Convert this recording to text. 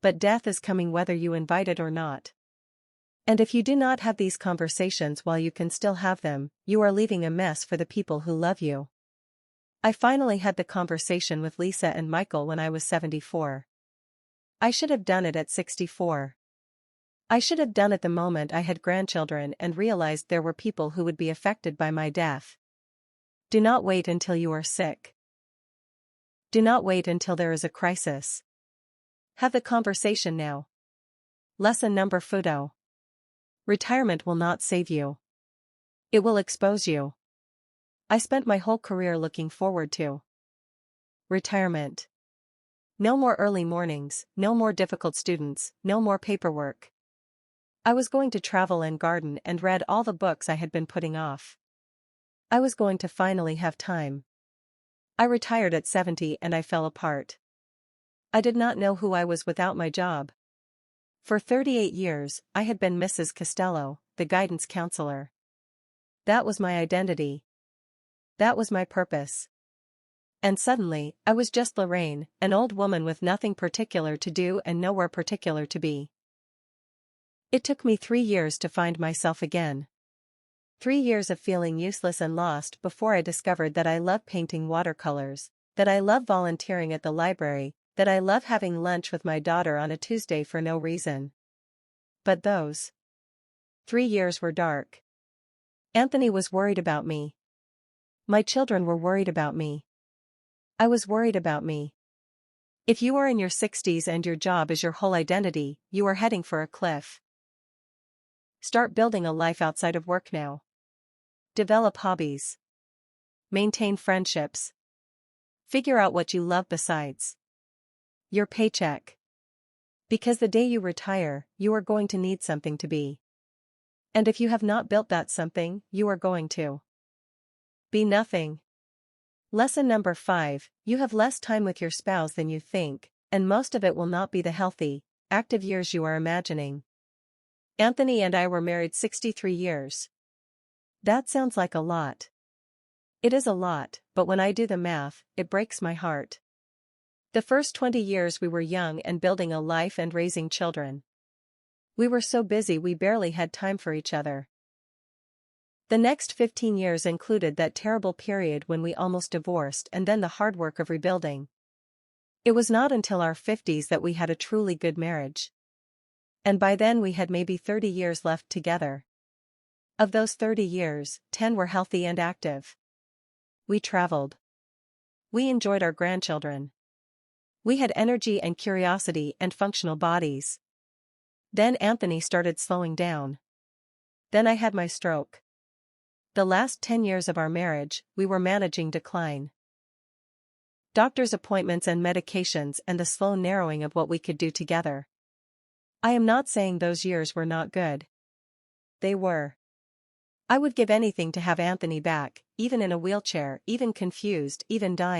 But death is coming whether you invite it or not. And if you do not have these conversations while you can still have them, you are leaving a mess for the people who love you. I finally had the conversation with Lisa and Michael when I was 74. I should have done it at 64. I should have done it the moment I had grandchildren and realized there were people who would be affected by my death. Do not wait until you are sick. Do not wait until there is a crisis. Have the conversation now. Lesson number 4. Retirement will not save you. It will expose you. I spent my whole career looking forward to retirement. No more early mornings, no more difficult students, no more paperwork. I was going to travel and garden and read all the books I had been putting off. I was going to finally have time. I retired at 70 and I fell apart. I did not know who I was without my job. For 38 years, I had been Mrs. Costello, the guidance counselor. That was my identity. That was my purpose. And suddenly, I was just Lorraine, an old woman with nothing particular to do and nowhere particular to be. It took me 3 years to find myself again. 3 years of feeling useless and lost before I discovered that I love painting watercolors, that I love volunteering at the library, that I love having lunch with my daughter on a Tuesday for no reason. But those 3 years were dark. Anthony was worried about me. My children were worried about me. I was worried about me. If you are in your 60s and your job is your whole identity, you are heading for a cliff. Start building a life outside of work now. Develop hobbies. Maintain friendships. Figure out what you love besides your paycheck. Because the day you retire, you are going to need something to be. And if you have not built that something, you are going to be nothing. Lesson number 5, you have less time with your spouse than you think, and most of it will not be the healthy, active years you are imagining. Anthony and I were married 63 years. That sounds like a lot. It is a lot, but when I do the math, it breaks my heart. The first 20 years we were young and building a life and raising children. We were so busy we barely had time for each other. The next 15 years included that terrible period when we almost divorced and then the hard work of rebuilding. It was not until our 50s that we had a truly good marriage. And by then we had maybe 30 years left together. Of those 30 years, 10 were healthy and active. We traveled. We enjoyed our grandchildren. We had energy and curiosity and functional bodies. Then Anthony started slowing down. Then I had my stroke. The last 10 years of our marriage, we were managing decline. Doctor's appointments and medications and the slow narrowing of what we could do together. I am not saying those years were not good. They were. I would give anything to have Anthony back, even in a wheelchair, even confused, even dying.